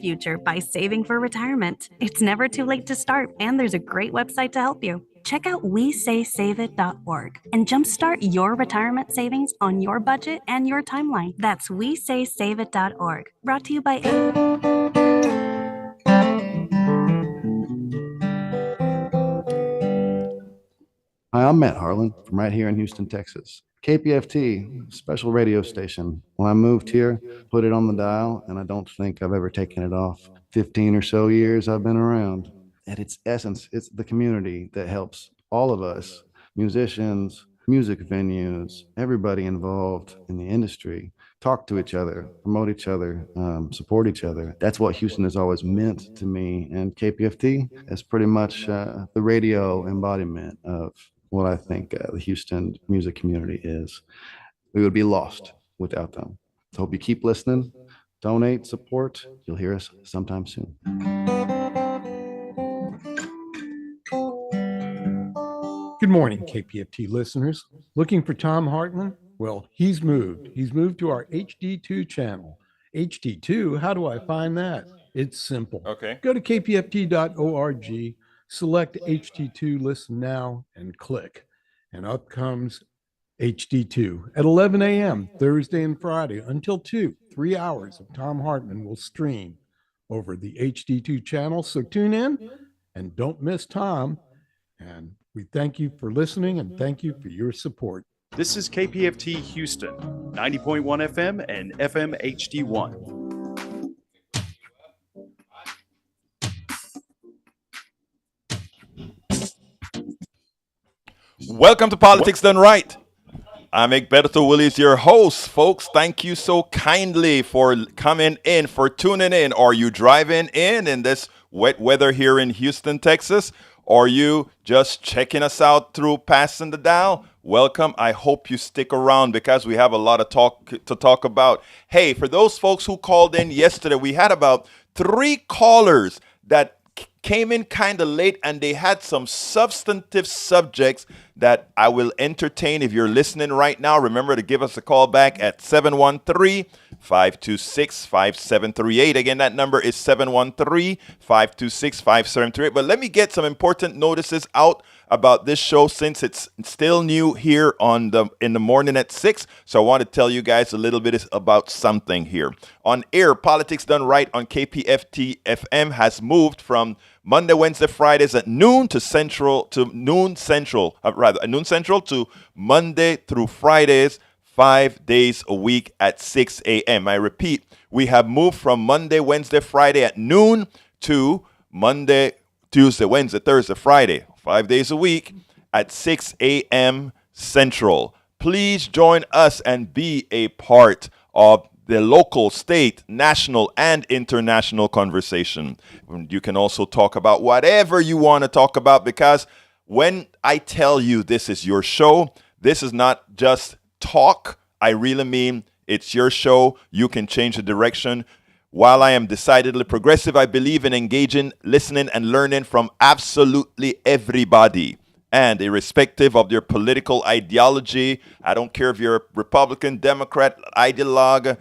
future by saving for retirement. It's never too late to start, and there's a great website to help you. Check out WeSaySaveIt.org and jumpstart your retirement savings on your budget and your timeline. That's WeSaySaveIt.org. Brought to you by Hi, I'm Matt Harlan from right here in Houston, Texas. KPFT, special radio station. When I moved here, put it on the dial, and I don't think I've ever taken it off. 15 or so years I've been around. At its essence, it's the community that helps all of us, musicians, music venues, everybody involved in the industry, talk to each other, promote each other, support each other. That's what Houston has always meant to me. And KPFT is pretty much the radio embodiment of what I think the Houston music community is. We would be lost without them. So hope you keep listening, donate, support. You'll hear us sometime soon. Good morning, KPFT listeners. Looking for Tom Hartman? Well, he's moved. He's moved to our HD2 channel. HD2, how do I find that? It's simple. Okay. Go to kpft.org, select HD2 Listen Now, and click. And up comes HD2 at 11 a.m. Thursday and Friday until 2. 3 hours of Tom Hartman will stream over the HD2 channel. So tune in and don't miss Tom. And we thank you for listening and thank you for your support. This is KPFT Houston, 90.1 FM and FM HD1. Welcome to Politics Done Right. I'm Egberto Willis, your host, folks. Thank you so kindly for coming in, for tuning in. Are you driving in this wet weather here in Houston, Texas? Are you just checking us out through Passing the Dial? Welcome. I hope you stick around because we have a lot of talk about. Hey, for those folks who called in yesterday, we had about 3 callers that came in kind of late, and they had some substantive subjects that I will entertain. If you're listening right now, remember to give us a call back at 713-526-5738. Again, that number is 713-526-5738. But let me get some important notices out about this show since it's still new here in the morning at 6. So I want to tell you guys a little bit about something here. On air, Politics Done Right on KPFT FM has moved from Monday, Wednesday, Fridays at noon central to Monday through Fridays, 5 days a week at 6 a.m. I repeat, we have moved from Monday, Wednesday, Friday at noon to Monday, Tuesday, Wednesday, Thursday, Friday, 5 days a week at 6 a.m. Central. Please join us and be a part of the local, state, national, and international conversation. You can also talk about whatever you want to talk about, because when I tell you this is your show, this is not just talk. I really mean it's your show. You can change the direction. While I am decidedly progressive, I believe in engaging, listening, and learning from absolutely everybody. And irrespective of their political ideology, I don't care if you're a Republican, Democrat, ideologue,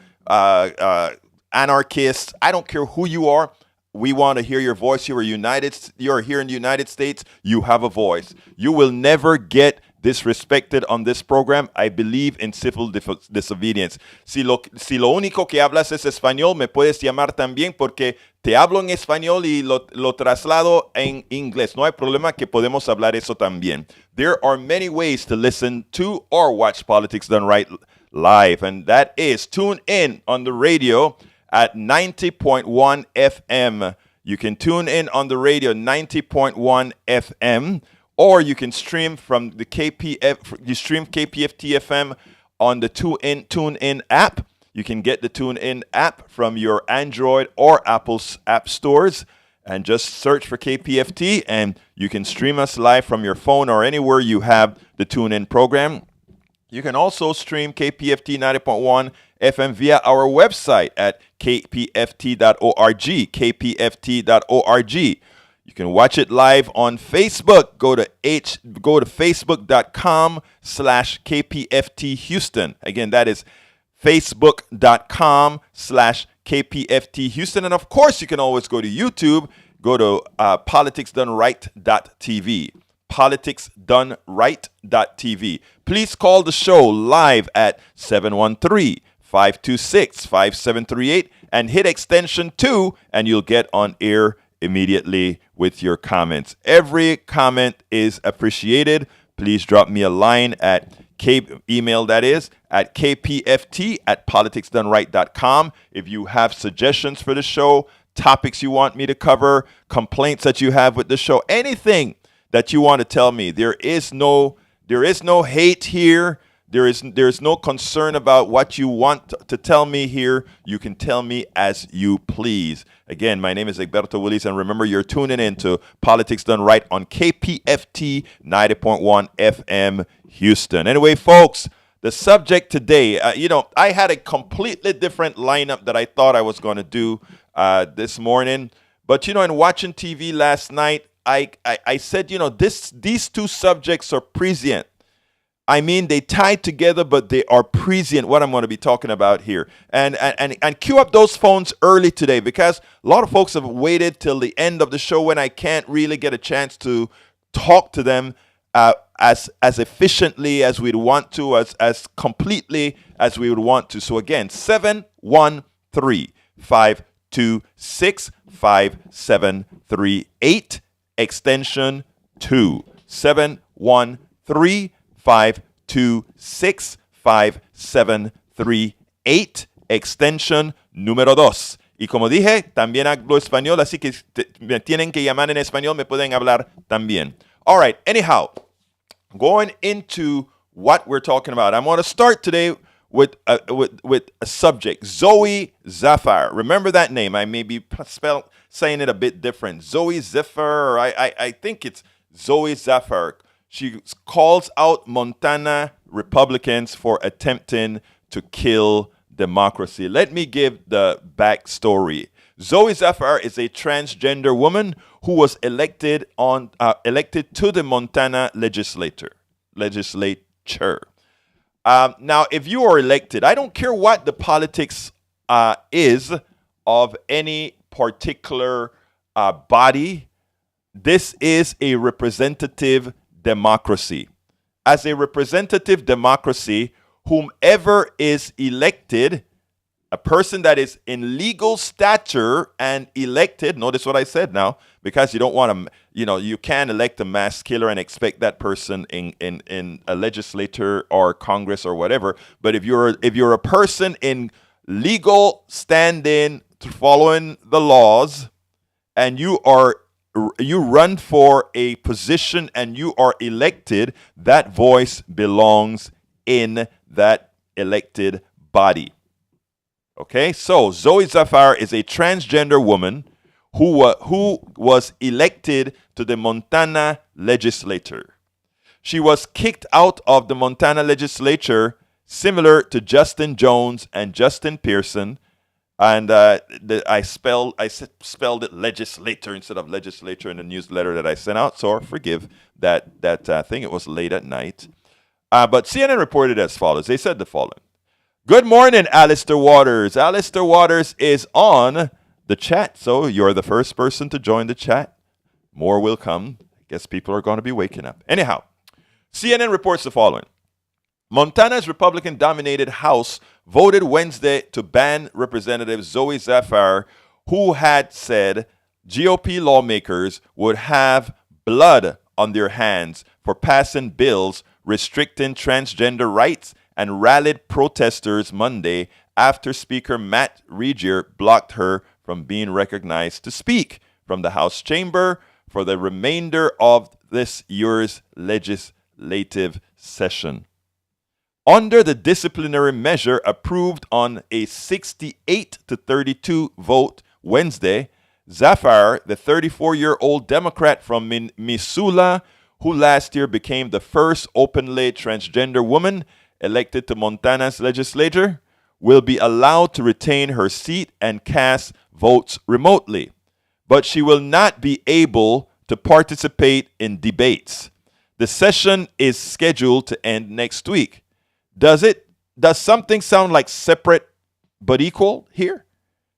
anarchist, I don't care who you are. We want to hear your voice. You're here in the United States. You have a voice. You will never get disrespected on this program. I believe in civil disobedience. Si lo único que hablas es español, me puedes llamar también, porque te hablo en español y lo traslado en inglés. No hay problema, que podemos hablar eso también. There are many ways to listen to or watch Politics Done Right live, and that is tune in on the radio at 90.1 FM. You can tune in on the radio 90.1 FM, or you can stream from the KPFT FM on the TuneIn app. You can get the TuneIn app from your Android or Apple's app stores, and just search for KPFT, and you can stream us live from your phone or anywhere you have the TuneIn program. You can also stream KPFT 90.1 FM via our website at kpft.org, kpft.org. You can watch it live on Facebook. Go to facebook.com/KPFT Houston. Again, that is facebook.com/ KPFT Houston. And of course, you can always go to YouTube. Go to politicsdoneright.tv. Politicsdoneright.tv. Please call the show live at 713-526-5738 and hit extension 2, and you'll get on air immediately with your comments. Every comment is appreciated. Please drop me a line at email that is at kpft@politicsdoneright.com. If you have suggestions for the show, topics you want me to cover, complaints that you have with the show, anything that you want to tell me. There is no hate here. There is no concern about what you want to tell me here. You can tell me as you please. Again, my name is Egberto Willis, and remember, you're tuning in to Politics Done Right on KPFT 90.1 FM Houston. Anyway, folks, the subject today, I had a completely different lineup that I thought I was going to do this morning. But, in watching TV last night, I said, these two subjects are prescient. I mean, they tie together, but they are prescient, what I'm going to be talking about here. And cue up those phones early today, because a lot of folks have waited till the end of the show when I can't really get a chance to talk to them as efficiently as we'd want to, as completely as we would want to. So again, 713-526-5738, extension 2. 713-526-5738, extension número 2. Y como dije, también hablo español, así que me tienen que llamar en español, me pueden hablar también. All right, anyhow, going into what we're talking about, I'm going to start today with a subject, Zooey Zephyr. Remember that name. I may be saying it a bit different. Zooey Zephyr, I think it's Zooey Zephyr. She calls out Montana Republicans for attempting to kill democracy. Let me give the backstory. Zooey Zephyr is a transgender woman who was elected to the Montana legislature. Now, if you are elected, I don't care what the politics is of any particular body. This is a representative democracy. As a representative democracy, whomever is elected, a person that is in legal stature and elected, notice what I said now, because you don't want to, you can't elect a mass killer and expect that person in a legislature or Congress or whatever. But if you're a person in legal standing, following the laws, and you run for a position and you are elected, that voice belongs in that elected body. Okay, so Zooey Zephyr is a transgender woman who was elected to the Montana legislature. She was kicked out of the Montana legislature, similar to Justin Jones and Justin Pearson. And I spelled it legislator instead of legislature in the newsletter that I sent out. So forgive that thing. It was late at night. But CNN reported as follows. They said the following. Good morning, Alistair Waters. Alistair Waters is on the chat. So you're the first person to join the chat. More will come. I guess people are going to be waking up. Anyhow, CNN reports the following. Montana's Republican-dominated House voted Wednesday to ban Representative Zooey Zephyr, who had said GOP lawmakers would have blood on their hands for passing bills restricting transgender rights, and rallied protesters Monday after Speaker Matt Regier blocked her from being recognized to speak from the House chamber for the remainder of this year's legislative session. Under the disciplinary measure approved on a 68-32 vote Wednesday, Zephyr, the 34-year-old Democrat from Missoula, who last year became the first openly transgender woman elected to Montana's legislature, will be allowed to retain her seat and cast votes remotely. But she will not be able to participate in debates. The session is scheduled to end next week. Does something sound like separate but equal here?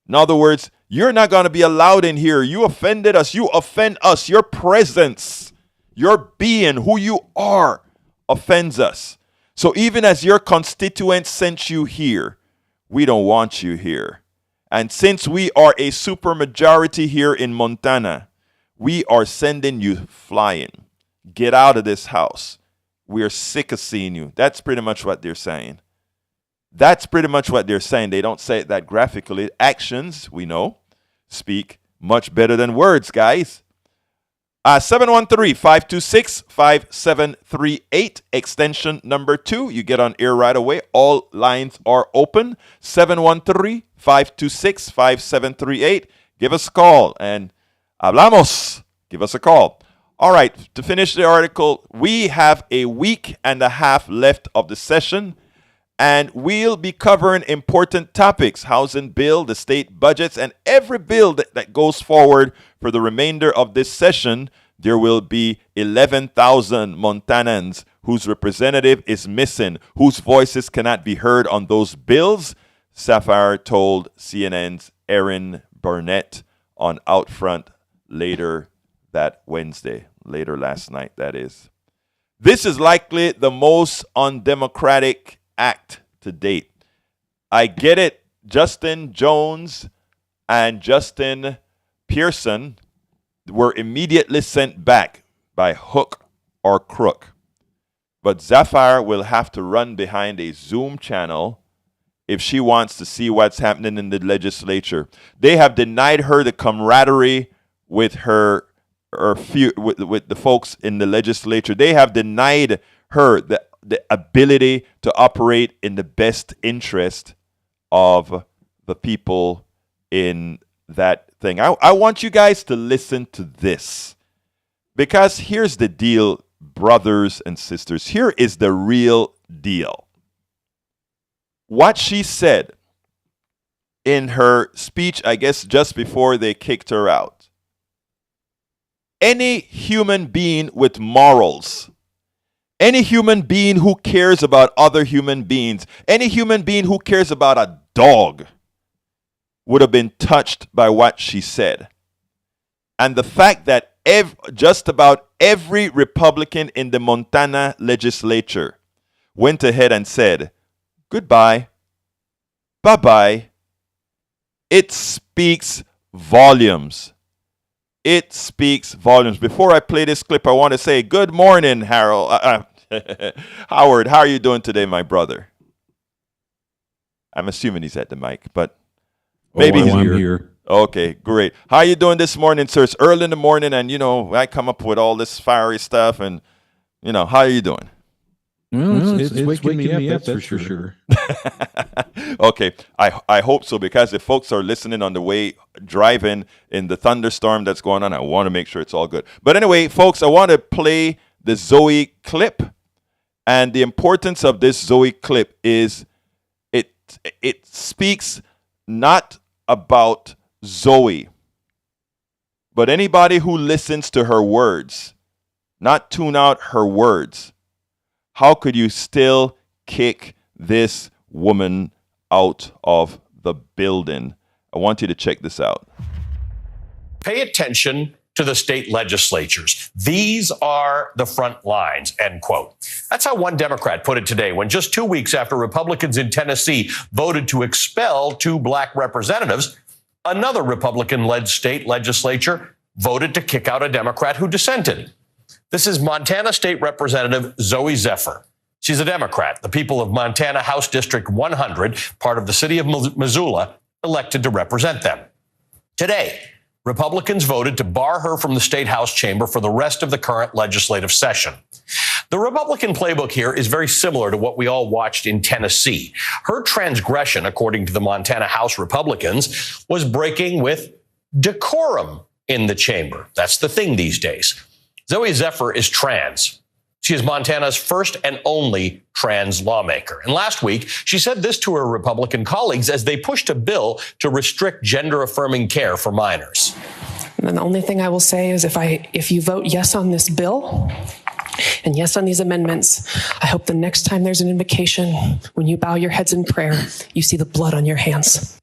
In other words, you're not going to be allowed in here. You offended us. You offend us. Your presence, your being, who you are, offends us. So even as your constituents sent you here, we don't want you here. And since we are a supermajority here in Montana, we are sending you flying. Get out of this house. We are sick of seeing you. That's pretty much what they're saying. That's pretty much what they're saying. They don't say it that graphically. Actions, we know, speak much better than words, guys. 713-526-5738, extension number 2. You get on air right away. All lines are open. 713-526-5738. Give us a call and hablamos. Give us a call. All right, to finish the article, we have a week and a half left of the session, and we'll be covering important topics: housing bill, the state budgets, and every bill that goes forward for the remainder of this session. There will be 11,000 Montanans whose representative is missing, whose voices cannot be heard on those bills, Zephyr told CNN's Erin Burnett on Outfront later that Wednesday, later last night, that is. This is likely the most undemocratic act to date. I get it. Justin Jones and Justin Pearson were immediately sent back by hook or crook. But Zephyr will have to run behind a Zoom channel if she wants to see what's happening in the legislature. They have denied her the camaraderie with with the folks in the legislature. They have denied her the ability to operate in the best interest of the people in that thing. I want you guys to listen to this, because here's the deal, brothers and sisters. Here is the real deal. What she said in her speech, I guess just before they kicked her out. Any human being with morals, any human being who cares about other human beings, any human being who cares about a dog would have been touched by what she said. And the fact that just about every Republican in the Montana legislature went ahead and said, goodbye, bye-bye, it speaks volumes. It speaks volumes. Before I play this clip, I want to say good morning, Howard. How are you doing today, my brother? I'm assuming he's at the mic, but maybe he's here. Okay, great. How are you doing this morning, sir? It's early in the morning, and, I come up with all this fiery stuff, and, how are you doing? Well, it's waking me up, that's for sure. Okay, I hope so, because if folks are listening on the way driving in the thunderstorm that's going on, I want to make sure it's all good. But anyway, folks, I want to play the Zooey clip, and the importance of this Zooey clip is it speaks not about Zooey, but anybody who listens to her words, not tune out her words. How could you still kick this woman out of the building? I want you to check this out. Pay attention to the state legislatures. These are the front lines, end quote. That's how one Democrat put it today, when just 2 weeks after Republicans in Tennessee voted to expel 2 black representatives, another Republican-led state legislature voted to kick out a Democrat who dissented. This is Montana State Representative Zooey Zephyr. She's a Democrat. The people of Montana House District 100, part of the city of Missoula, elected to represent them. Today, Republicans voted to bar her from the state house chamber for the rest of the current legislative session. The Republican playbook here is very similar to what we all watched in Tennessee. Her transgression, according to the Montana House Republicans, was breaking with decorum in the chamber. That's the thing these days. Zooey Zephyr is trans. She is Montana's first and only trans lawmaker. And last week, she said this to her Republican colleagues as they pushed a bill to restrict gender-affirming care for minors. And then the only thing I will say is if you vote yes on this bill and yes on these amendments, I hope the next time there's an invocation, when you bow your heads in prayer, you see the blood on your hands.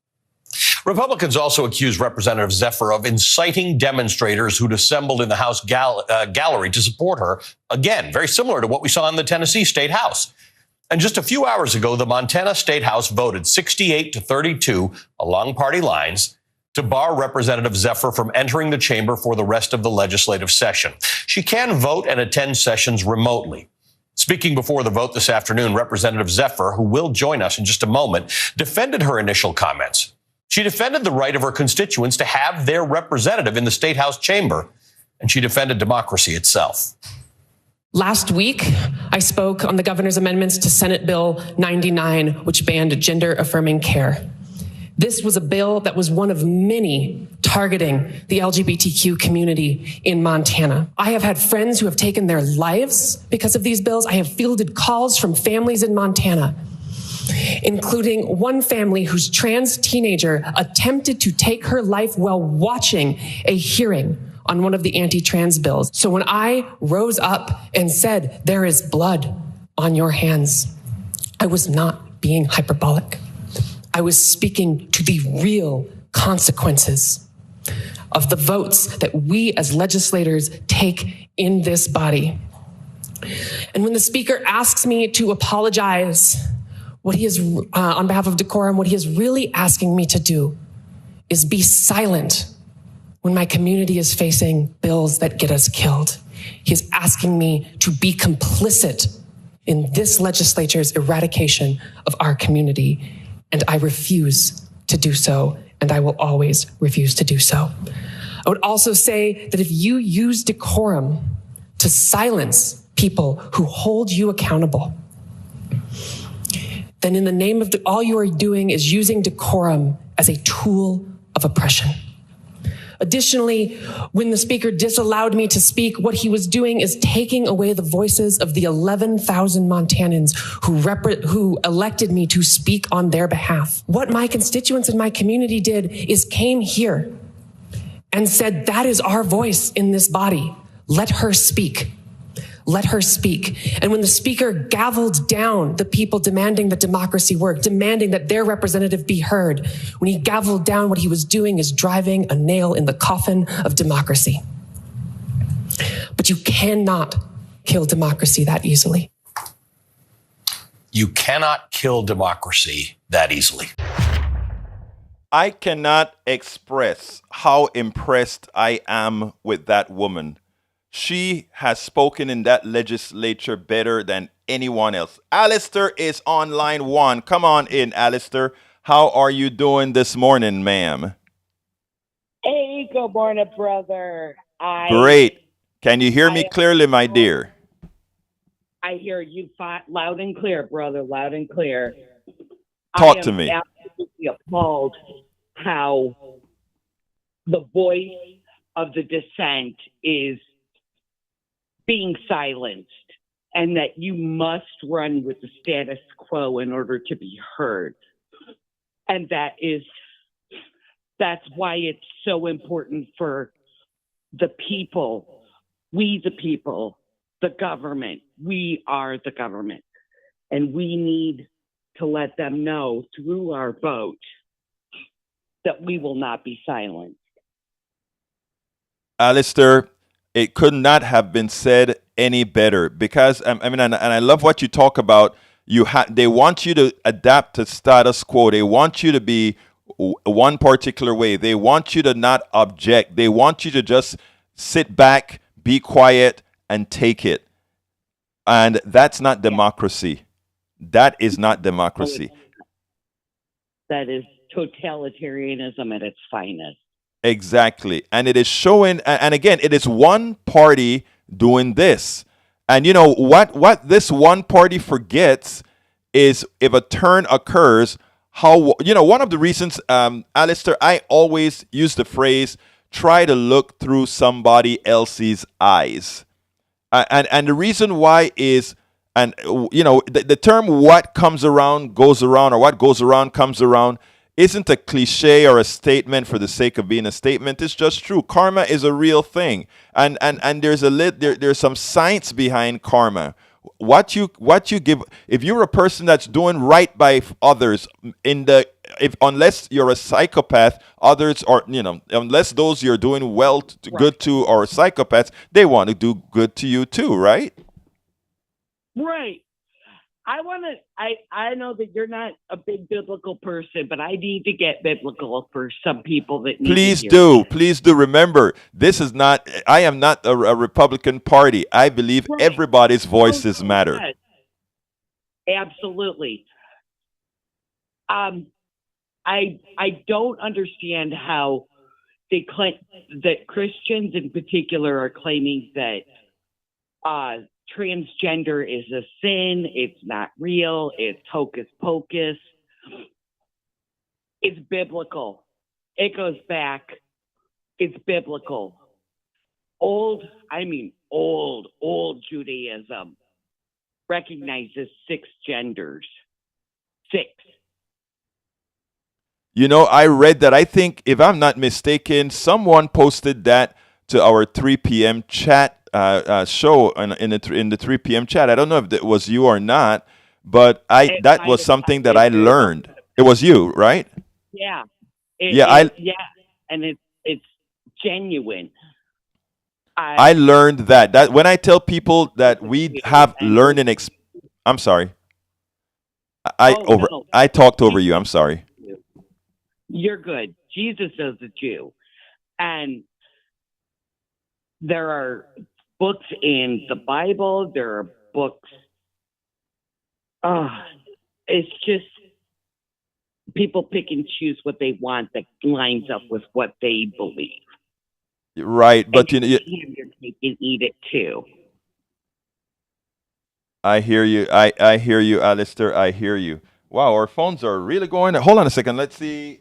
Republicans also accused Representative Zephyr of inciting demonstrators who'd assembled in the House gallery to support her. Again, very similar to what we saw in the Tennessee State House. And just a few hours ago, the Montana State House voted 68 to 32 along party lines to bar Representative Zephyr from entering the chamber for the rest of the legislative session. She can vote and attend sessions remotely. Speaking before the vote this afternoon, Representative Zephyr, who will join us in just a moment, defended her initial comments. She defended the right of her constituents to have their representative in the State House chamber, and she defended democracy itself. Last week, I spoke on the governor's amendments to Senate Bill 99, which banned gender-affirming care. This was a bill that was one of many targeting the LGBTQ community in Montana. I have had friends who have taken their lives because of these bills. I have fielded calls from families in Montana, including one family whose trans teenager attempted to take her life while watching a hearing on one of the anti-trans bills. So when I rose up and said, "There is blood on your hands," I was not being hyperbolic. I was speaking to the real consequences of the votes that we as legislators take in this body. And when the speaker asks me to apologize, what he is, on behalf of decorum, what he is really asking me to do is be silent when my community is facing bills that get us killed. He is asking me to be complicit in this legislature's eradication of our community. And I refuse to do so, and I will always refuse to do so. I would also say that if you use decorum to silence people who hold you accountable, then in the name of all you are doing is using decorum as a tool of oppression. Additionally, when the speaker disallowed me to speak, what he was doing is taking away the voices of the 11,000 Montanans who elected me to speak on their behalf. What my constituents and my community did is came here and said, that is our voice in this body. Let her speak. Let her speak. And when the speaker gavelled down the people demanding that democracy work, demanding that their representative be heard, when he gavelled down, what he was doing is driving a nail in the coffin of democracy. But you cannot kill democracy that easily. You cannot kill democracy that easily. I cannot express how impressed I am with that woman. She has spoken in that legislature better than anyone else. Alistair is on line one. Come on in, Alistair. How are you doing this morning, ma'am? Hey, good morning, brother. Great. Can you hear me clearly, my dear? I hear you loud and clear, brother, loud and clear. Talk to me. I am absolutely appalled how the voice of the dissent is being silenced, and that you must run with the status quo in order to be heard. And that's why it's so important for the people, we the people, the government. We are the government, and we need to let them know through our vote that we will not be silenced. Alistair, it could not have been said any better, because and I love what you talk about. They want you to adapt to status quo. They want you to be one particular way. They want you to not object. They want you to just sit back, be quiet, and take it. And that's not democracy. That is not democracy. That is totalitarianism at its finest. Exactly. And it is showing, and again, it is one party doing this. And you know what this one party forgets is, if a turn occurs, how, one of the reasons, Alistair, I always use the phrase, try to look through somebody else's eyes. And the reason why is, and the term what comes around goes around, or what goes around comes around, isn't a cliche or a statement for the sake of being a statement. It's just true. Karma is a real thing, and there's some science behind karma. what you give, if you're a person that's doing right by others, unless you're a psychopath, others are, unless those you're doing well good to are psychopaths, they want to do good to you too, right? Right. I know that you're not a big biblical person, but I need to get biblical for some people that need Please to hear do. it. Please do. Remember, I am not a Republican Party. I believe Right. everybody's voices matter. Yes. Absolutely. I don't understand how they claim that Christians in particular are claiming that transgender is a sin. It's not real. It's hocus pocus. It's biblical. It goes back. It's biblical. Old Judaism recognizes 6 genders. 6. I read that. I think, if I'm not mistaken, someone posted that to our 3 p.m. chat show in the 3 p.m. chat. I don't know if it was you or not, but that was something that I learned. It was you, right? Yeah. And it's genuine. I learned that when I tell people that we have learning I'm sorry. I talked over you. I'm sorry. You're good. Jesus is a Jew. And there are books in the Bible. There are books. It's just people pick and choose what they want that lines up with what they believe. Right, but you can eat it too. I hear you. I hear you, Alistair. I hear you. Wow, our phones are really going. Hold on a second. Let's see.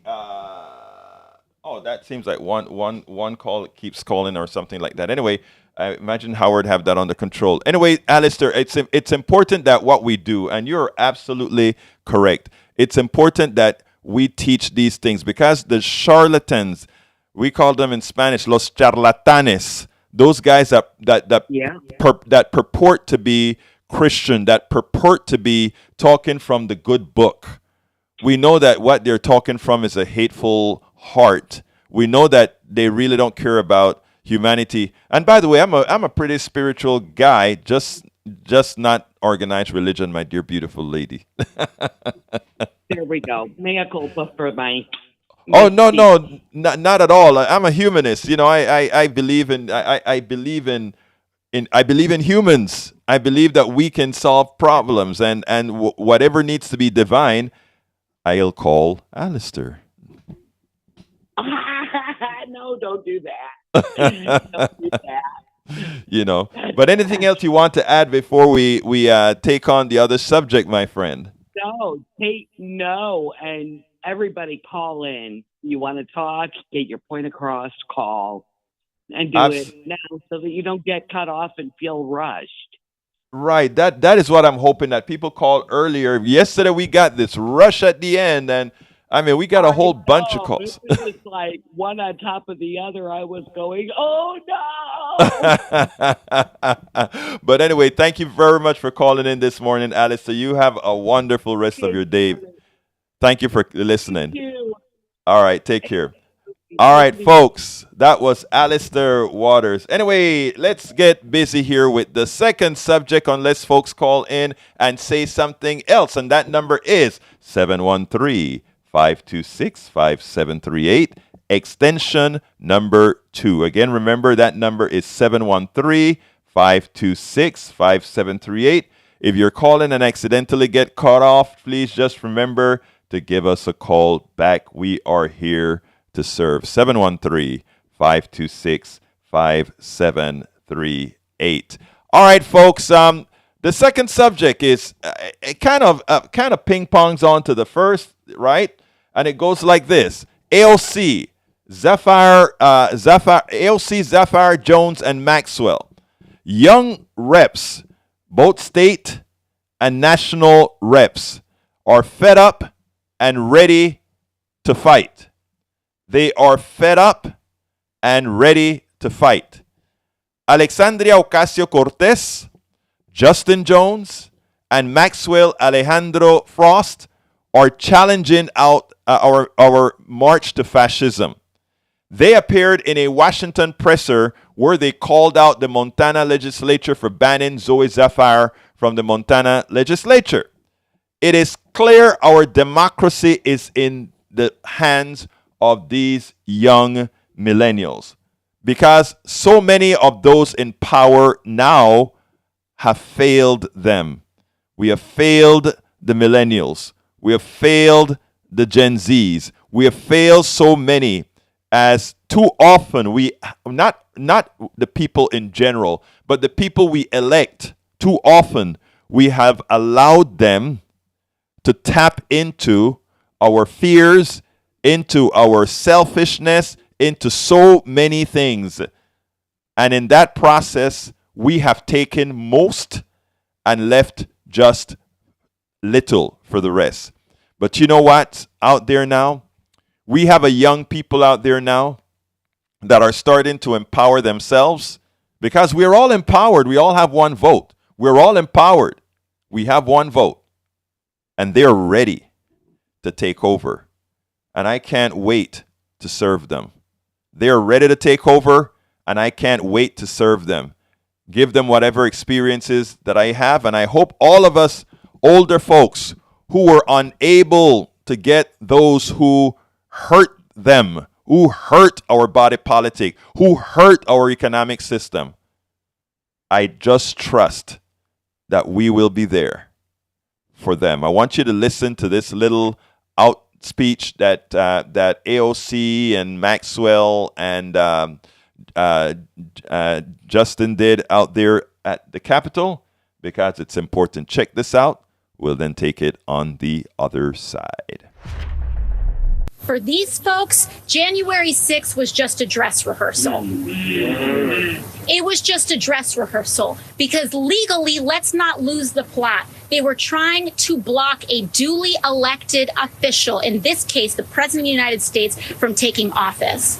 That seems like one call keeps calling or something like that. Anyway, I imagine Howard have that under control. Anyway, Alistair, it's important that what we do, and you're absolutely correct. It's important that we teach these things, because the charlatans, we call them in Spanish los charlatanes, those guys that purport to be Christian, that purport to be talking from the good book. We know that what they're talking from is a hateful heart. We know that they really don't care about humanity. And by the way, I'm a pretty spiritual guy, just not organized religion, my dear beautiful lady. There we go. Mea culpa for my. Oh no, not at all. I'm a humanist. I believe in humans. I believe that we can solve problems, and whatever needs to be divine, I'll call Alistair. No, don't do that. Don't do that. But anything else you want to add before we take on the other subject, my friend? No, and everybody call in. You want to talk, get your point across, call, and do it now so that you don't get cut off and feel rushed. Right. That is what I'm hoping, that people call earlier. Yesterday we got this rush at the end, and we got a whole bunch of calls. It was like one on top of the other. I was going, oh no! But anyway, thank you very much for calling in this morning, Alistair. You have a wonderful rest of your day. Thank you for listening. Thank you. All right, take care. All right, folks, that was Alistair Waters. Anyway, let's get busy here with the second subject, unless folks call in and say something else. And that number is 713-526-5738, extension number 2. Again, remember that number is 713-526-5738. If you're calling and accidentally get cut off, please just remember to give us a call back. We are here to serve. 713-526-5738. All right, folks. The second subject is kind of ping pongs on to the first, right? And it goes like this: AOC, Zephyr, Jones, and Maxwell, young reps, both state and national reps, are fed up and ready to fight. They are fed up and ready to fight. Alexandria Ocasio-Cortez, Justin Jones and Maxwell Alejandro Frost are challenging out our march to fascism. They appeared in a Washington presser where they called out the Montana legislature for banning Zooey Zephyr from the Montana legislature. It is clear our democracy is in the hands of these young millennials, because so many of those in power now have failed them. We have failed the millennials. We have failed the Gen Zs. We have failed so many, as too often we, not the people in general, but the people we elect, too often we have allowed them to tap into our fears, into our selfishness, into so many things. And in that process, we have taken most and left just little for the rest. But you know what? Out there now, we have a young people out there now that are starting to empower themselves, because we're all empowered. We all have one vote. We're all empowered. We have one vote. And they're ready to take over. And I can't wait to serve them. They're ready to take over, and I can't wait to serve them. Give them whatever experiences that I have, and I hope all of us older folks who were unable to get those who hurt them, who hurt our body politic, who hurt our economic system, I just trust that we will be there for them. I want you to listen to this little out speech that that AOC and Maxwell and Justin did out there at the Capitol, because it's important. Check this out. We'll then take it on the other side. For these folks, January 6th was just a dress rehearsal. It was just a dress rehearsal, because legally, let's not lose the plot. They were trying to block a duly elected official, in this case, the President of the United States, from taking office.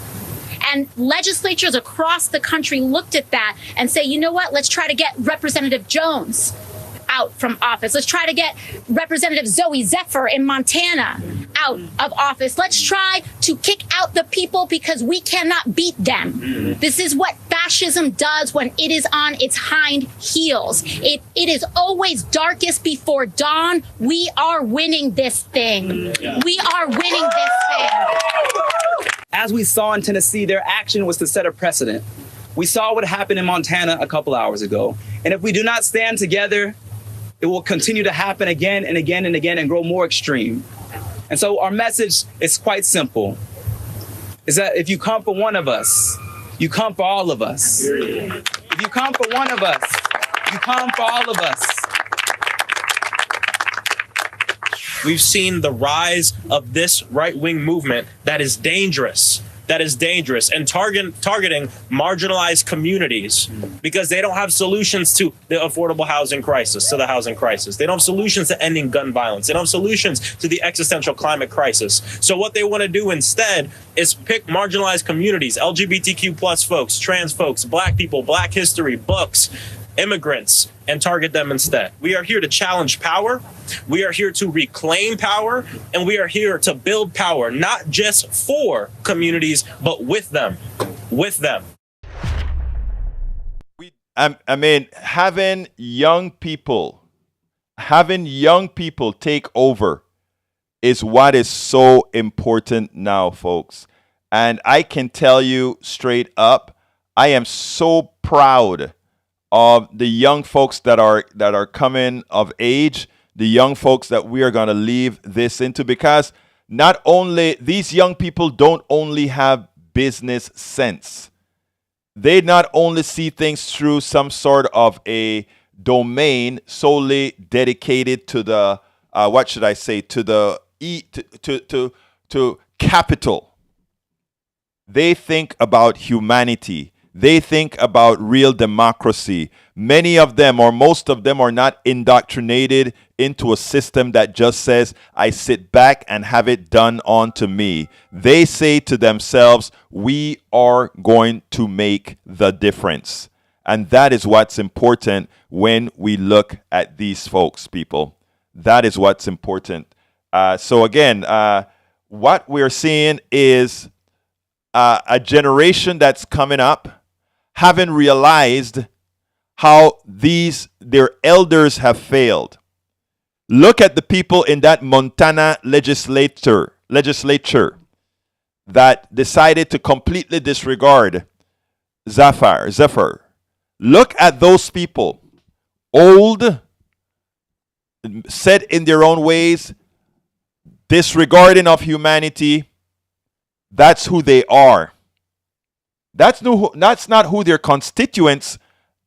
And legislatures across the country looked at that and say, you know what, let's try to get Representative Jones out from office. Let's try to get Representative Zooey Zephyr in Montana out of office. Let's try to kick out the people, because we cannot beat them. This is what fascism does when it is on its hind heels. It is always darkest before dawn. We are winning this thing. We are winning this thing. As we saw in Tennessee, their action was to set a precedent. We saw what happened in Montana a couple hours ago. And if we do not stand together, it will continue to happen again and again and again and grow more extreme. And so our message is quite simple, is that if you come for one of us, you come for all of us. If you come for one of us, you come for all of us. We've seen the rise of this right-wing movement that is dangerous, and targeting marginalized communities, because they don't have solutions to the affordable housing crisis, to the housing crisis. They don't have solutions to ending gun violence. They don't have solutions to the existential climate crisis. So what they want to do instead is pick marginalized communities, LGBTQ plus folks, trans folks, Black people, Black history, books, immigrants, and target them instead. We are here to challenge power. We are here to reclaim power, and we are here to build power, not just for communities, but with them. I mean, having young people take over is what is so important now, folks. And I can tell you straight up, I am so proud of the young folks that are coming of age, the young folks that we are going to leave this into, because not only these young people don't only have business sense, they not only see things through some sort of a domain solely dedicated to the to capital. They think about humanity. They think about real democracy. Many of them, or most of them, are not indoctrinated into a system that just says, I sit back and have it done unto me. They say to themselves, we are going to make the difference. And that is what's important when we look at these folks, people. That is what's important. So again, what we're seeing is a generation that's coming up, having realized how their elders have failed. Look at the people in that Montana legislature that decided to completely disregard Zephyr. Look at those people, old, set in their own ways, disregarding of humanity. That's who they are. That's not who their constituents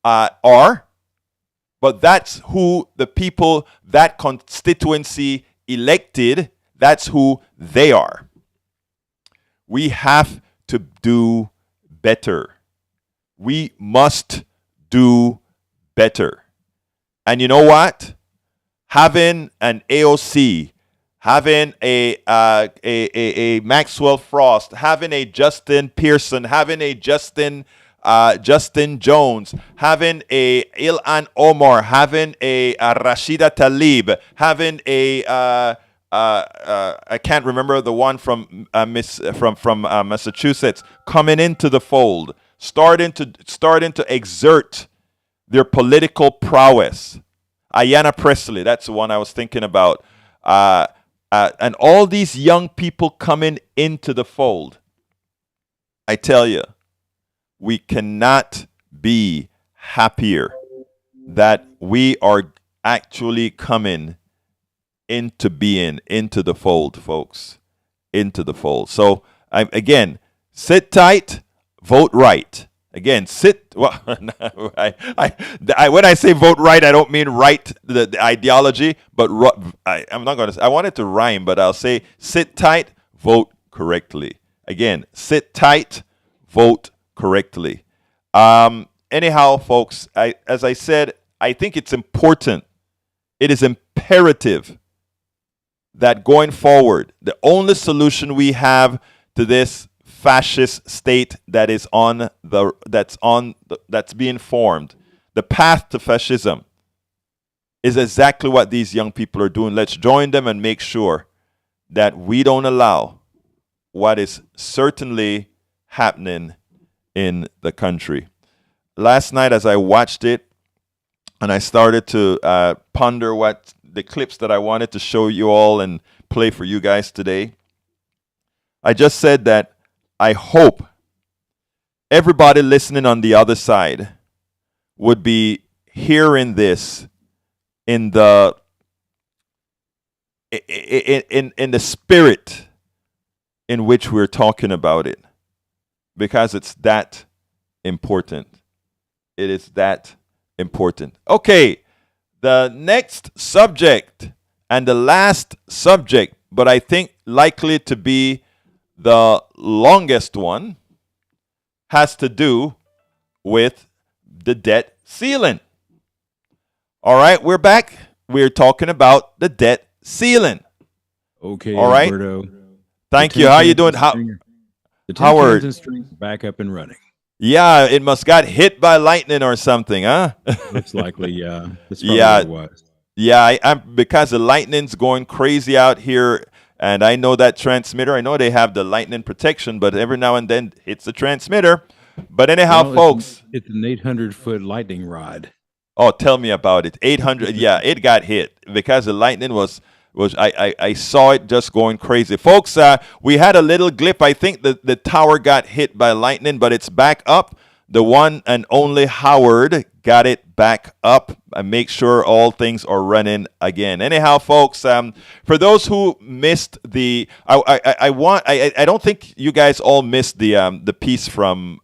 are, but that's who the people that constituency elected, that's who they are. We have to do better. We must do better. And you know what? Having an AOC, having a Maxwell Frost, having a Justin Pearson, having a Justin Jones, having a Ilhan Omar, having a Rashida Tlaib, having a I can't remember the one from Massachusetts coming into the fold, starting to exert their political prowess. Ayanna Pressley, that's the one I was thinking about. And all these young people coming into the fold. I tell you, we cannot be happier that we are actually coming into being, into the fold, folks, into the fold. So again, sit tight, vote right. Again, well, when I say vote right, I don't mean right the ideology, but I'm not going to. I want it to rhyme, but I'll say sit tight, vote correctly. Again, sit tight, vote correctly. Anyhow, folks, as I said, I think it's important. It is imperative that going forward, the only solution we have to this fascist state that's being formed, the path to fascism, is exactly what these young people are doing. Let's join them and make sure that we don't allow what is certainly happening in the country. Last night, as I watched it, and I started to ponder what the clips that I wanted to show you all and play for you guys today, I just said that I hope everybody listening on the other side would be hearing this in the spirit in which we're talking about it, because it's that important. It is that important. Okay, the next subject and the last subject, but I think likely to be the longest one, has to do with the debt ceiling. All right, we're back. We're talking about the debt ceiling. Okay, all right. Alberto. Thank you. How you doing, Howard? Back up and running. Yeah, it must got hit by lightning or something, huh? Looks likely, yeah. That's probably what it was. Yeah, I'm because the lightning's going crazy out here. And I know that transmitter. I know they have the lightning protection, but every now and then it's the transmitter. But anyhow, folks, it's an 800-foot lightning rod. Oh, tell me about it. 800. Yeah, it got hit because the lightning was. I saw it just going crazy, folks. We had a little glip. I think the tower got hit by lightning, but it's back up. The one and only Howard got it back up and make sure all things are running again. Anyhow, folks, for those who missed the, I don't think you guys all missed the piece from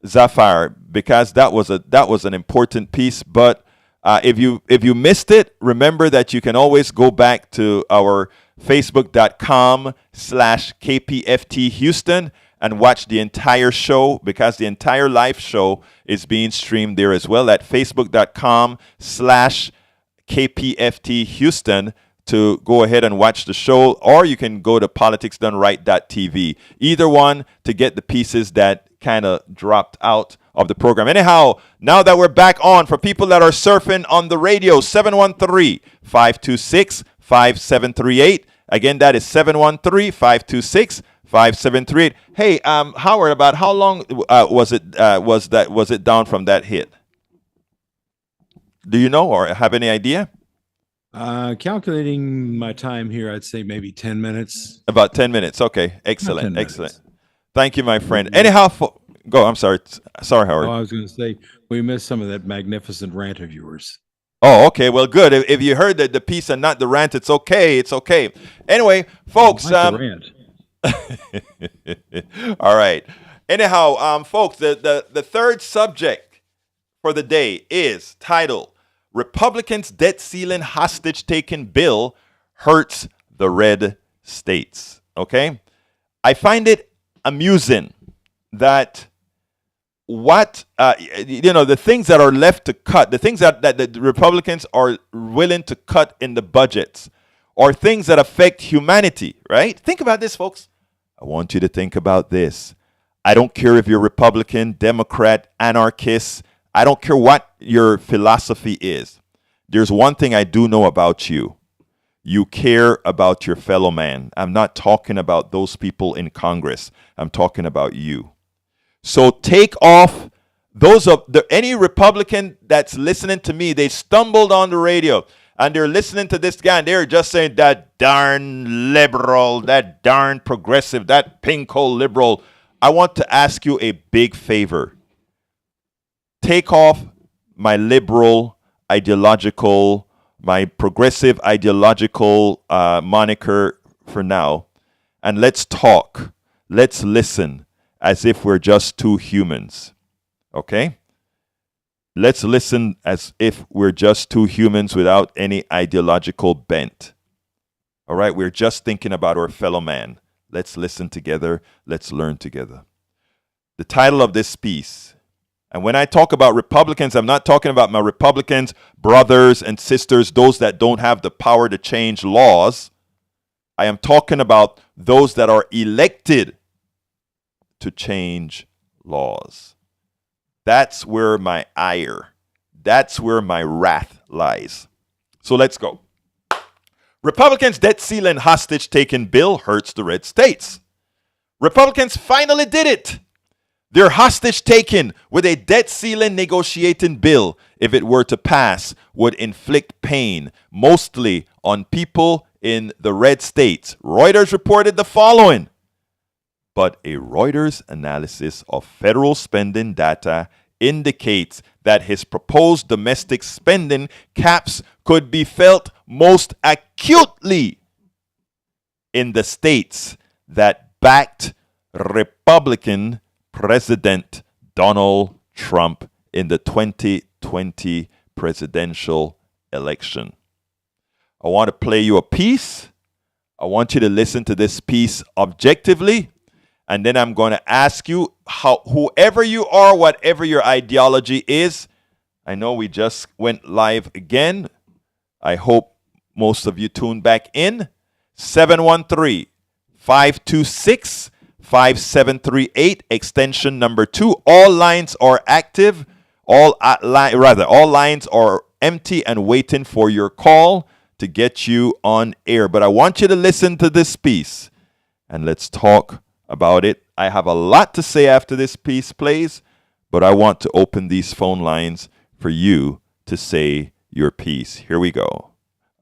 Zephyr, because that was an important piece. But if you missed it, remember that you can always go back to our facebook.com/KPFT Houston and watch the entire show, because the entire live show is being streamed there as well at facebook.com/KPFT Houston to go ahead and watch the show, or you can go to politicsdoneright.tv. Either one to get the pieces that kind of dropped out of the program. Anyhow, now that we're back on, for people that are surfing on the radio, 713-526-5738. Again, that is 713-526-5738. Hey, Howard, about how long was it down from that hit? Do you know or have any idea? Calculating my time here, I'd say maybe 10 minutes. About 10 minutes. Okay. Excellent. 10 Excellent. minutes. Thank you, my friend. Anyhow, go. I'm sorry. Sorry, Howard. Oh, I was going to say, we missed some of that magnificent rant of yours. Oh, okay. Well, good. If you heard the piece and not the rant, it's okay. It's okay. Anyway, folks. The rant. All right. Anyhow, folks, the third subject for the day is titled Republicans' Debt Ceiling Hostage-Taking Bill Hurts the Red States. Okay? I find it amusing that the things that are left to cut, the things that the Republicans are willing to cut in the budgets are things that affect humanity, right? Think about this, folks. I want you to think about this. I don't care if you're Republican, Democrat, anarchist. I don't care what your philosophy is. There's one thing I do know about you. You care about your fellow man. I'm not talking about those people in Congress. I'm talking about you. So take off any Republican that's listening to me. They stumbled on the radio and they're listening to this guy and they're just saying that darn liberal, that darn progressive, that pinko liberal. I want to ask you a big favor. Take off my liberal ideological, my progressive ideological moniker for now, and let's talk. Let's listen as if we're just two humans. Okay? Let's listen as if we're just two humans without any ideological bent. All right? We're just thinking about our fellow man. Let's listen together. Let's learn together. The title of this piece, and when I talk about Republicans, I'm not talking about my Republicans, brothers and sisters, those that don't have the power to change laws. I am talking about those that are elected to change laws. That's where my ire, that's where my wrath lies. So let's go. Republicans' debt ceiling hostage-taking bill hurts the red states. Republicans finally did it. Their hostage-taking with a debt ceiling negotiating bill, if it were to pass, would inflict pain, mostly on people in the red states. Reuters reported the following. But a Reuters analysis of federal spending data indicates that his proposed domestic spending caps could be felt most acutely in the states that backed Republican President Donald Trump in the 2020 presidential election. I want to play you a piece. I want you to listen to this piece objectively. And then I'm going to ask you, whoever you are, whatever your ideology is, I know we just went live again. I hope most of you tuned back in. 713-526-5738, extension number 2. All lines are active. All lines are empty and waiting for your call to get you on air. But I want you to listen to this piece and let's talk about it. I have a lot to say after this piece plays, but I want to open these phone lines for you to say your piece. Here we go.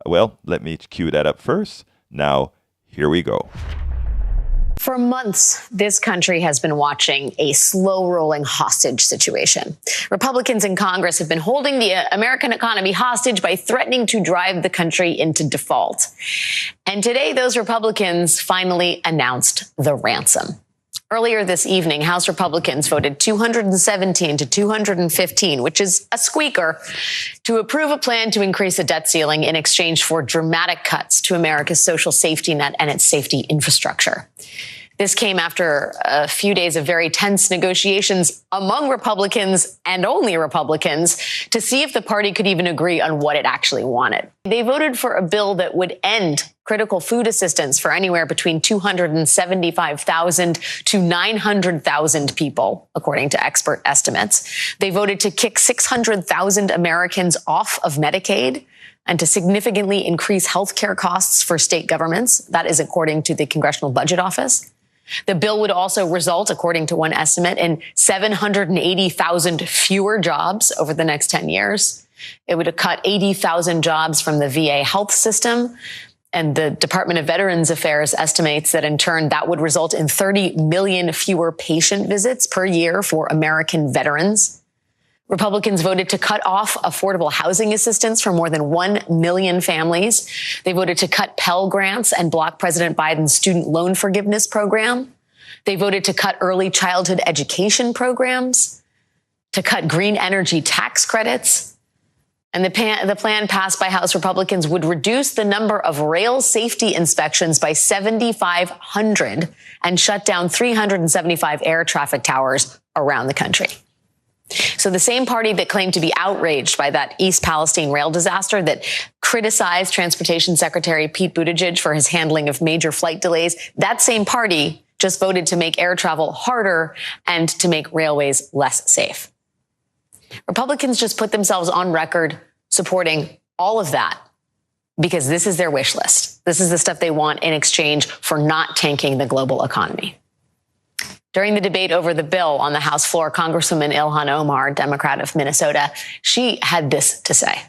Well, let me cue that up first. Now, here we go. For months, this country has been watching a slow-rolling hostage situation. Republicans in Congress have been holding the American economy hostage by threatening to drive the country into default. And today, those Republicans finally announced the ransom. Earlier this evening, House Republicans voted 217 to 215, which is a squeaker, to approve a plan to increase the debt ceiling in exchange for dramatic cuts to America's social safety net and its safety infrastructure. This came after a few days of very tense negotiations among Republicans and only Republicans to see if the party could even agree on what it actually wanted. They voted for a bill that would end critical food assistance for anywhere between 275,000 to 900,000 people, according to expert estimates. They voted to kick 600,000 Americans off of Medicaid and to significantly increase health care costs for state governments. That is according to the Congressional Budget Office. The bill would also result, according to one estimate, in 780,000 fewer jobs over the next 10 years. It would have cut 80,000 jobs from the VA health system. And the Department of Veterans Affairs estimates that in turn that would result in 30 million fewer patient visits per year for American veterans. Republicans voted to cut off affordable housing assistance for more than 1 million families. They voted to cut Pell Grants and block President Biden's student loan forgiveness program. They voted to cut early childhood education programs, to cut green energy tax credits. And the plan passed by House Republicans would reduce the number of rail safety inspections by 7,500 and shut down 375 air traffic towers around the country. So the same party that claimed to be outraged by that East Palestine rail disaster, that criticized Transportation Secretary Pete Buttigieg for his handling of major flight delays, that same party just voted to make air travel harder and to make railways less safe. Republicans just put themselves on record supporting all of that because this is their wish list. This is the stuff they want in exchange for not tanking the global economy. During the debate over the bill on the House floor, Congresswoman Ilhan Omar, Democrat of Minnesota, she had this to say.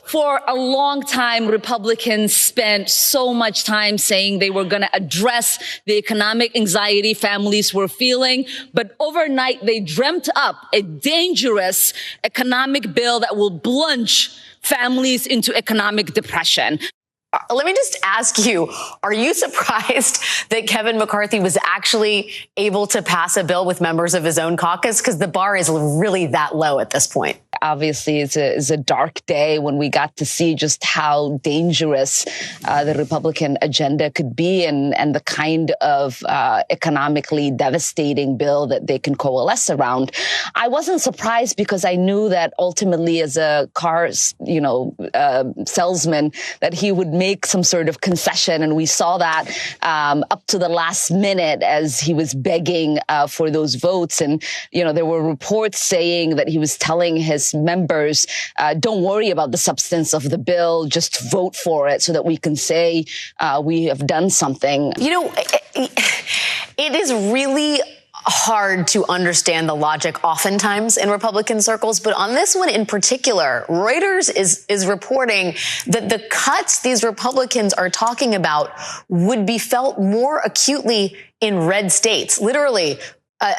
For a long time, Republicans spent so much time saying they were going to address the economic anxiety families were feeling. But overnight, they dreamt up a dangerous economic bill that will plunge families into economic depression. Let me just ask you, are you surprised that Kevin McCarthy was actually able to pass a bill with members of his own caucus? Because the bar is really that low at this point. Obviously, it's a dark day when we got to see just how dangerous the Republican agenda could be and the kind of economically devastating bill that they can coalesce around. I wasn't surprised because I knew that ultimately as a car, salesman, that he would make some sort of concession. And we saw that up to the last minute as he was begging for those votes. And, there were reports saying that he was telling his members, don't worry about the substance of the bill, just vote for it so that we can say we have done something. It is really hard to understand the logic oftentimes in Republican circles, but on this one in particular, Reuters is reporting that the cuts these Republicans are talking about would be felt more acutely in red states. Literally,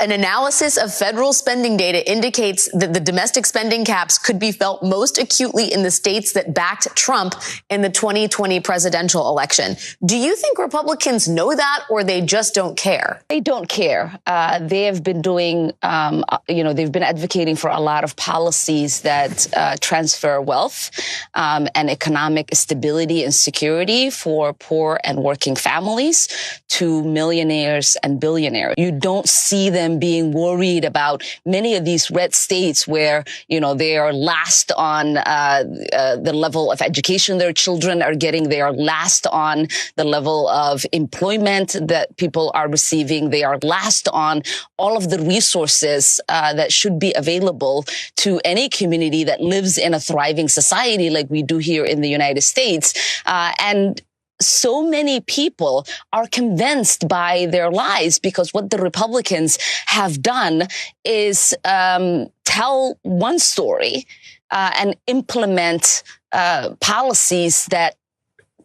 an analysis of federal spending data indicates that the domestic spending caps could be felt most acutely in the states that backed Trump in the 2020 presidential election. Do you think Republicans know that, or they just don't care? They don't care. They have been doing, they've been advocating for a lot of policies that transfer wealth and economic stability and security for poor and working families to millionaires and billionaires. You don't see them being worried about many of these red states where, they are last on the level of education their children are getting. They are last on the level of employment that people are receiving. They are last on all of the resources that should be available to any community that lives in a thriving society like we do here in the United States. And so many people are convinced by their lies because what the Republicans have done is tell one story and implement policies that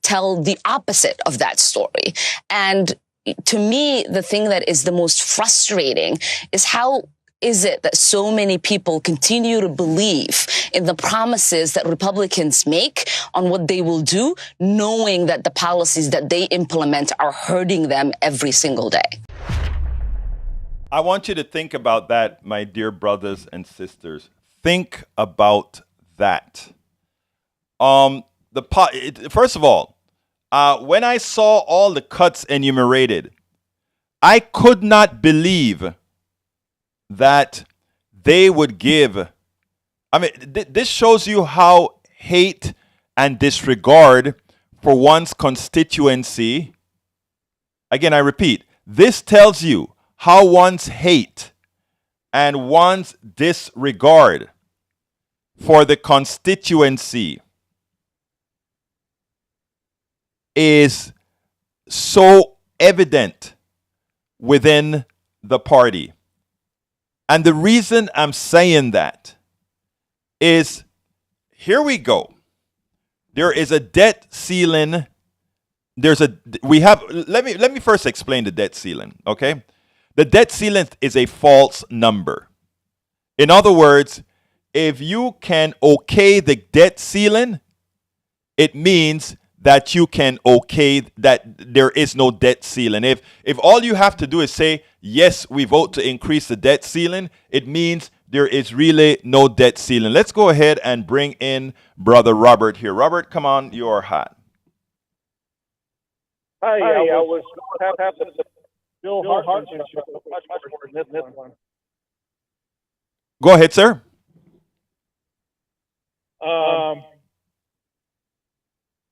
tell the opposite of that story. And to me, the thing that is the most frustrating is how is it that so many people continue to believe in the promises that Republicans make on what they will do, knowing that the policies that they implement are hurting them every single day? I want you to think about that, my dear brothers and sisters. Think about that. First of all, When I saw all the cuts enumerated, I could not believe that they would give. I mean, this shows you how hate and disregard for one's constituency. Again, I repeat, this tells you how one's hate and one's disregard for the constituency is so evident within the party. And the reason I'm saying that is, here we go. There is a debt ceiling. Let me first explain the debt ceiling, okay? The debt ceiling is a false number. In other words, if you can okay the debt ceiling, it means that you can okay that there is no debt ceiling. If all you have to do is say, yes, we vote to increase the debt ceiling, it means there is really no debt ceiling. Let's go ahead and bring in Brother Robert here. Robert, come on, you're hot. Hi, I was having the Bill Hartman show. Much more than this one. Go ahead, sir.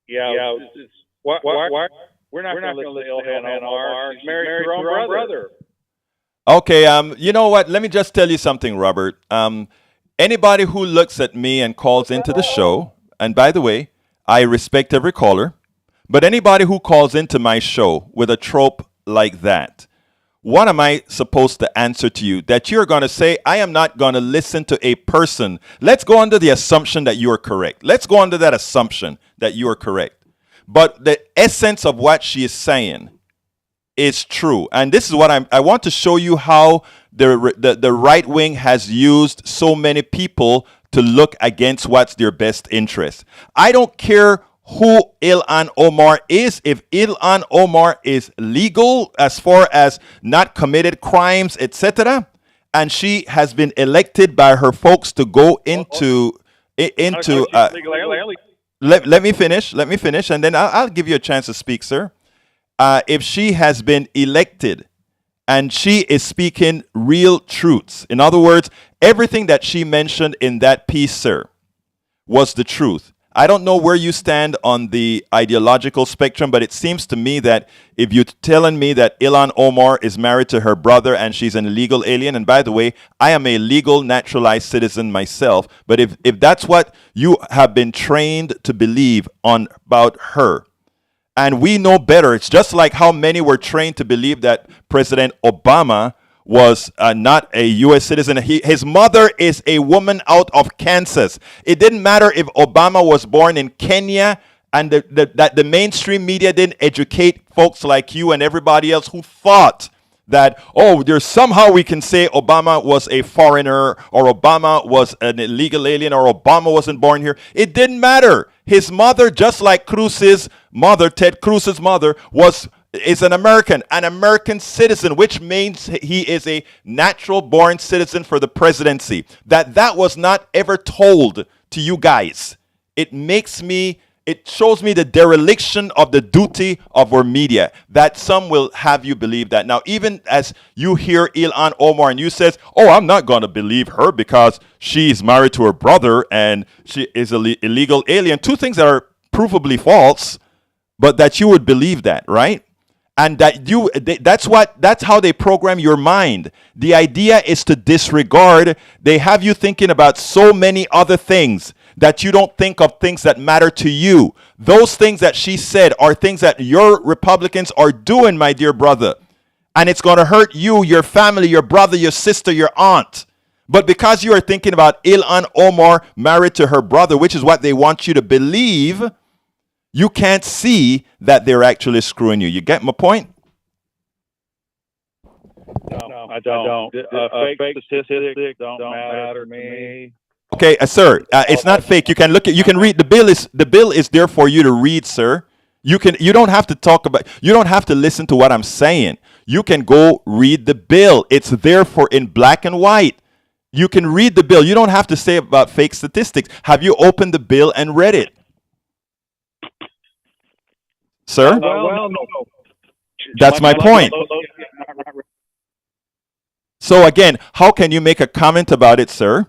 Yeah. Why, we're not going to listen to Ilhan Omar. She's married to her own brother. Okay, you know what? Let me just tell you something, Robert. Anybody who looks at me and calls into the show, and by the way, I respect every caller, but anybody who calls into my show with a trope like that, what am I supposed to answer to you? That you're going to say, I am not going to listen to a person. Let's go under the assumption that you are correct. Let's go under that assumption that you are correct. But the essence of what she is saying is true. And this is what I want to show you how the right wing has used so many people to look against what's their best interest. I don't care who Ilhan Omar is. If Ilhan Omar is legal as far as not committed crimes, etc., and she has been elected by her folks to go into let me finish, and then I'll give you a chance to speak, sir. If she has been elected and she is speaking real truths, in other words, everything that she mentioned in that piece, sir, was the truth. I don't know where you stand on the ideological spectrum, but it seems to me that if you're telling me that Ilhan Omar is married to her brother and she's an illegal alien, and by the way, I am a legal naturalized citizen myself, but if that's what you have been trained to believe on about her, and we know better, it's just like how many were trained to believe that President Obama was not a U.S. citizen. His mother is a woman out of Kansas. It didn't matter if Obama was born in Kenya and that the mainstream media didn't educate folks like you and everybody else who thought that, oh, there's somehow we can say Obama was a foreigner or Obama was an illegal alien or Obama wasn't born here. It didn't matter. His mother, just like Cruz's mother, Ted Cruz's mother, is an American citizen, which means he is a natural born citizen for the presidency. That was not ever told to you guys. It shows me the dereliction of the duty of our media, that some will have you believe that. Now, even as you hear Ilhan Omar and you says, oh, I'm not going to believe her because she's married to her brother and she is an illegal alien. Two things that are provably false, but that you would believe that, right? And that's how they program your mind. The idea is to disregard. They have you thinking about so many other things that you don't think of things that matter to you. Those things that she said are things that your Republicans are doing, my dear brother. And it's going to hurt you, your family, your brother, your sister, your aunt. But because you are thinking about Ilhan Omar married to her brother, which is what they want you to believe, you can't see that they're actually screwing you. You get my point? No, I don't. Fake statistics don't matter to me. Okay, sir, it's not fake. You can read the bill is there for you to read, sir. You don't have to listen to what I'm saying. You can go read the bill. It's there in black and white. You can read the bill. You don't have to say about fake statistics. Have you opened the bill and read it? Sir? No. That's my point. So again, how can you make a comment about it, sir,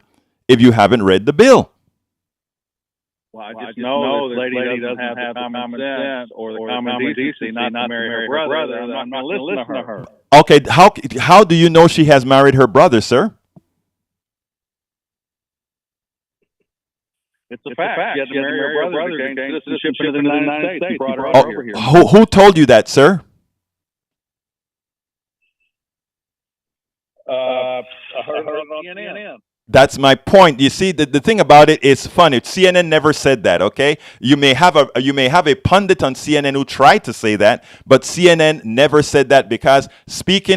if you haven't read the bill? Well, I just know this lady doesn't have the common sense or the common decency not to marry her brother. I'm not going to listen to her. Okay, how do you know she has married her brother, sir? It's a fact. She had to marry her brother to gain citizenship in the United States. He brought her over here. Who told you that, sir? I heard on CNN. That's my point. You see, the thing about it is funny. CNN never said that, okay? You may have a pundit on CNN who tried to say that, but CNN never said that because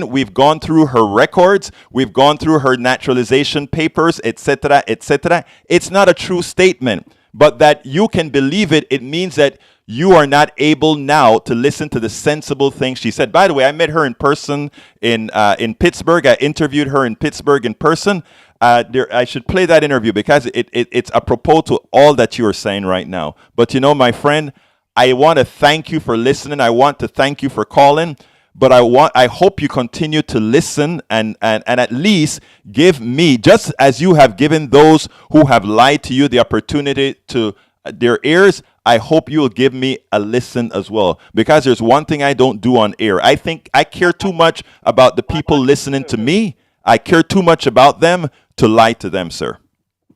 we've gone through her records, we've gone through her naturalization papers, etc., etc. It's not a true statement, but that you can believe it, it means that you are not able now to listen to the sensible things she said. By the way, I met her in person in Pittsburgh. I interviewed her in Pittsburgh in person. I should play that interview because it's apropos to all that you are saying right now. But you know, my friend, I want to thank you for listening. I want to thank you for calling. But I hope you continue to listen and at least give me, just as you have given those who have lied to you the opportunity to their ears, I hope you will give me a listen as well. Because there's one thing I don't do on air. I think I care too much about the people listening to me. I care too much about them to lie to them, sir.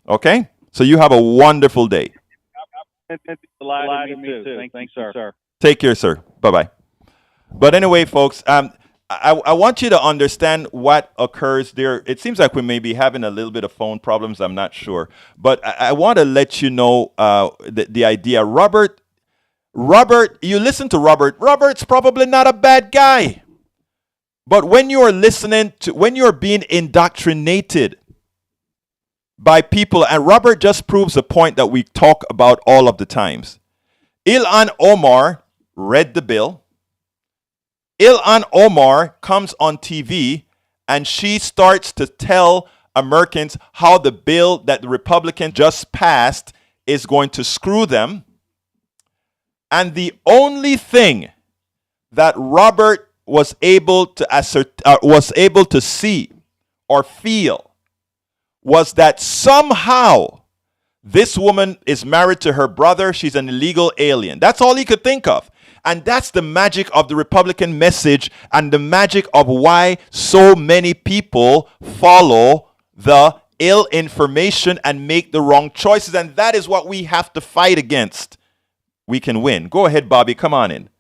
Okay? So you have a wonderful day. Lie to me too. Thank you, sir. Take care, sir. Bye-bye. But anyway, folks, I want you to understand what occurs there. It seems like we may be having a little bit of phone problems. I'm not sure. But I want to let you know the idea. Robert, you listen to Robert. Robert's probably not a bad guy. But when you are when you're being indoctrinated by people, and Robert just proves a point that we talk about all of the times. Ilhan Omar read the bill. Ilhan Omar comes on TV and she starts to tell Americans how the bill that the Republican just passed is going to screw them. And the only thing that Robert was able to see or feel was that somehow this woman is married to her brother. She's an illegal alien. That's all he could think of. And that's the magic of the Republican message and the magic of why so many people follow the ill information and make the wrong choices. And that is what we have to fight against. We can win. Go ahead, Bobby. Come on in.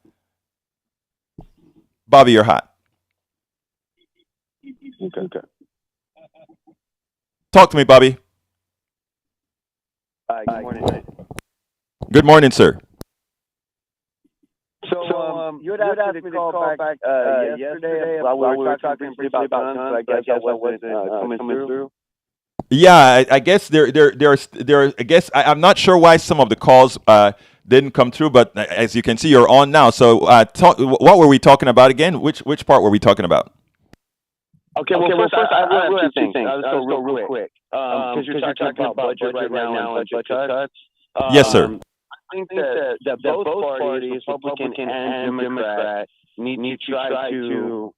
Bobby, you're hot. Okay. Talk to me, Bobby. Good morning. Good morning, sir. So, you had asked me to call back yesterday while we were talking briefly about guns, but I guess I wasn't coming through. Yeah, I guess I guess I'm not sure why some of the calls didn't come through, but as you can see, you're on now. So, what were we talking about again? Which part were we talking about? Okay, well, first I really have two things. I'll just go real quick. Because you're talking about budget right now and budget cuts. Yes, sir. I think that both parties, Republican and Democrat, need to try to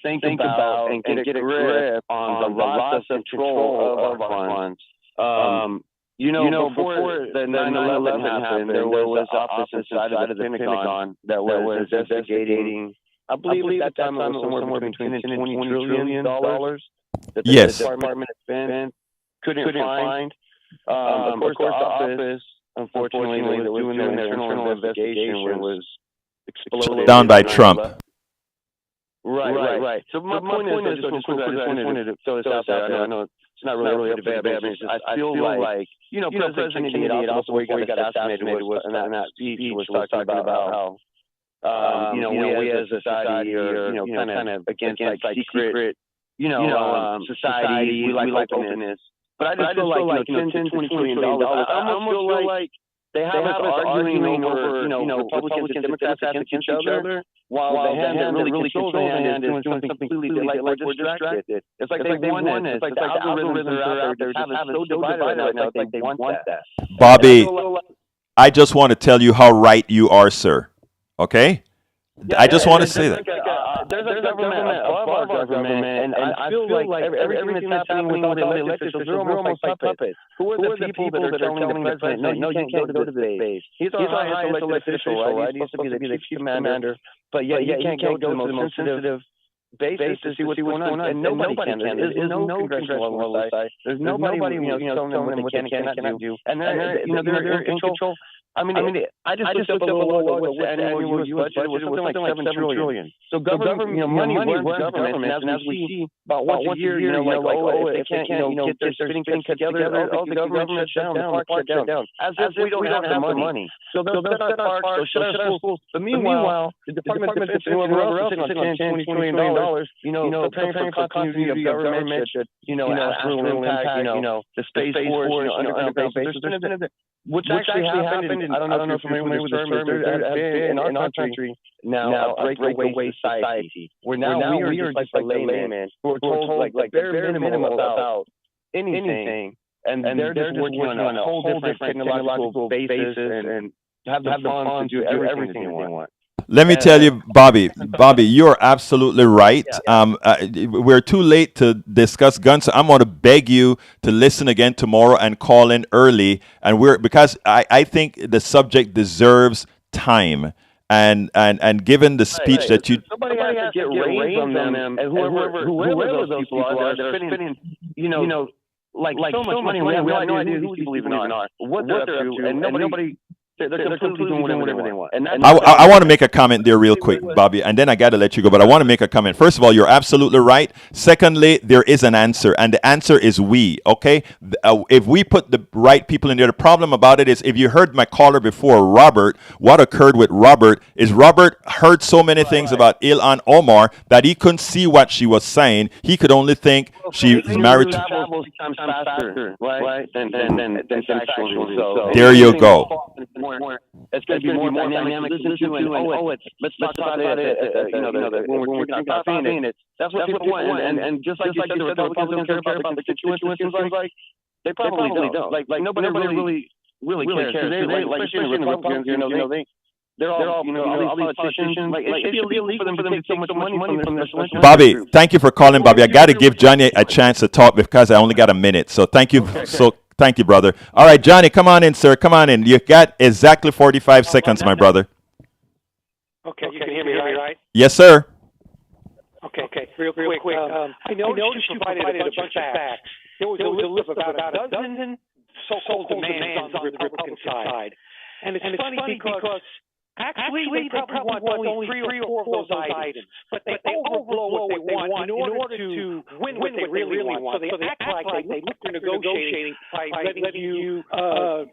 think about and get a grip on the loss of control of our funds. Before the 9/11 happened, there was an office inside of the Pentagon that was investigating. I believe at that time it was somewhere between $10 and $20 trillion that the department had spent. Couldn't find. Of course, the office, unfortunately, that was doing their internal investigation was exploded. Down by Trump. Right. So my point is, I just wanted to throw this out there. I know it's not really a bad business. I feel like, President Kennedy also where he got assassinated was, and that speech was talking about how, we as a society are, kind of against like secret, society, we like openness. But I just feel like, $10 to $20 trillion, I almost feel like they have us arguing over, Republicans and Democrats against each other, while the hand that really controls the hand is doing something completely like we're distracted. It's like they want this. It's like the algorithms are out there just have it so divided right now. It's like they want that. Bobby, I just want to tell you how right you are, sir. Okay? I just want to say that. There's a government above our government, and I feel like everything that's happening with all the elected officials, they're almost like puppets. Who are the people that are telling the president, no, you can't go to this base? He's our highest elected official, right? He's supposed to be the chief commander, but yet you can't go to the most sensitive basis to see what's going on, and nobody can. There's no congressional oversight. There's nobody, telling them what they can and cannot do, and they're in control. I mean, I just looked up a little what's the annual U.S. budget? It was something like $7 trillion. So government, money runs government, and as we see about once a year, if they can't, get their spending together, all the government shut down, the park shut down, as if we don't have the money. So they'll shut our parks, they'll shut our schools. But meanwhile, the Department of Defense and whoever else is sitting on $10, $20 trillion, preparing for continuity of government should, astral impact, the Space Force, underground bases. What's actually happened, I don't know if you're familiar with the term, there has been in our country now a breakaway society, where now we are just like the layman who are told like bare minimum about anything, and they're just working on a whole different technological basis and have the funds to do everything they want. Let me tell you, Bobby, you're absolutely right. We're too late to discuss guns, so I'm going to beg you to listen again tomorrow and call in early. And because I think the subject deserves time. And given the speech that you, somebody has to get raised on them, and whoever those people are that are spending, like so much money, we have no idea who these people even are, what they're up to, and nobody. They're completely doing whatever they want. And I want to make a comment there real quick, Bobby, and then I got to let you go. But I want to make a comment. First of all, you're absolutely right. Secondly, there is an answer, and the answer is we, okay? If we put the right people in there, the problem about it is, if you heard my caller before, Robert, what occurred with Robert is Robert heard so many things about Ilhan Omar that he couldn't see what she was saying. He could only think she is married to... There you go. It's going to be more dynamic to listen to, and let's talk about it. When we're drinking coffee, and that's what people want. And just like you said, the Republicans don't care about the constituents. Like they probably don't. Like nobody really cares. They like especially the Republicans. They're all all these politicians. Like it should be illegal for them to take so much money from this. Bobby, thank you for calling, Bobby. I got to give Johnny a chance to talk because I only got a minute. So thank you. Thank you, brother. All right, Johnny, come on in, sir. Come on in. You got exactly 45 seconds, my brother. Okay, you can hear me right? Yes, sir. Okay. Real quick. I noticed you provided a bunch of facts. There was a list of about a dozen so-called demands on the Republican side. And it's funny because actually they probably want only three or four of those items, but they overblow what they want in order to win what they really want. So they act like they look for negotiating by letting you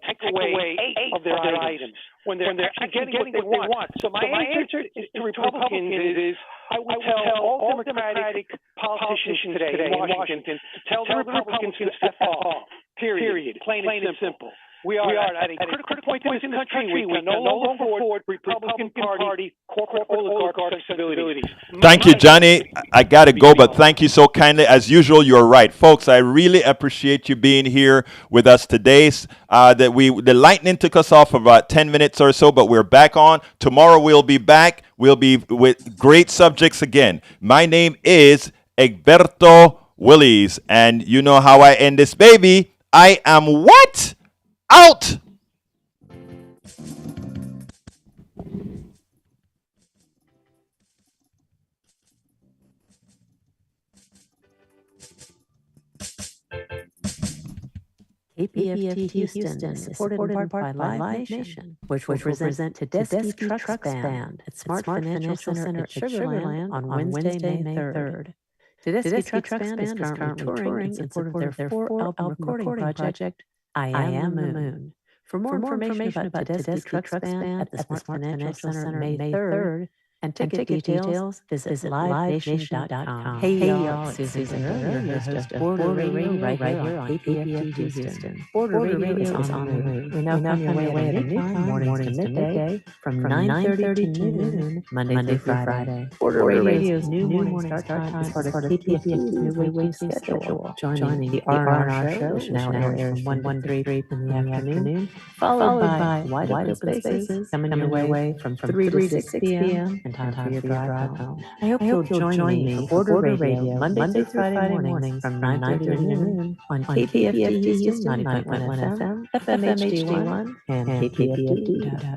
take away 8 of their items when they're actually getting what they want. So my answer to Republicans is I would tell all Democratic politicians today in Washington to tell the Republicans to F off. Period. Plain and simple. We are at a critical point in this country. We can no longer afford Republican Party corporate oligarch sensibilities. Thank you, Johnny. I got to go, but thank you so kindly. As usual, you're right. Folks, I really appreciate you being here with us today. The lightning took us off for about 10 minutes or so, but we're back on. Tomorrow we'll be back. We'll be with great subjects again. My name is Egberto Willies, and you know how I end this, baby. I am what? Out! KPFT Houston is supported in part by Live Nation, which will present Tedeschi Trucks Band at Smart Financial Center at Sugarland on Wednesday, May 3rd. Tedeschi Trucks Band is currently touring in support of their 4-album recording project, I Am the Moon. For more information about Tedeschi Trucks Band at the Smart Financial Center May 3rd, And ticket details, visit livenation.com. Hey y'all, it's Zooey Zephyr, your host of Border Radio right here on KPFT Houston. Border Radio is on the move. We now come your way at a new time, mornings to midday, from 9:30 to noon, Monday through Friday. Border Radio's new morning start time is part of KPFT's new weekly schedule, joining the R&R show, which now airs from 1 to 3 in the afternoon, followed by Wide Open Spaces, coming your way from 3 to 6 p.m. and time for your drive home. I hope you'll join me for Border Radio Monday through Friday mornings from 9:30 to noon on KPFT Houston 90.1 FM, FM HD1, and KPFT.org.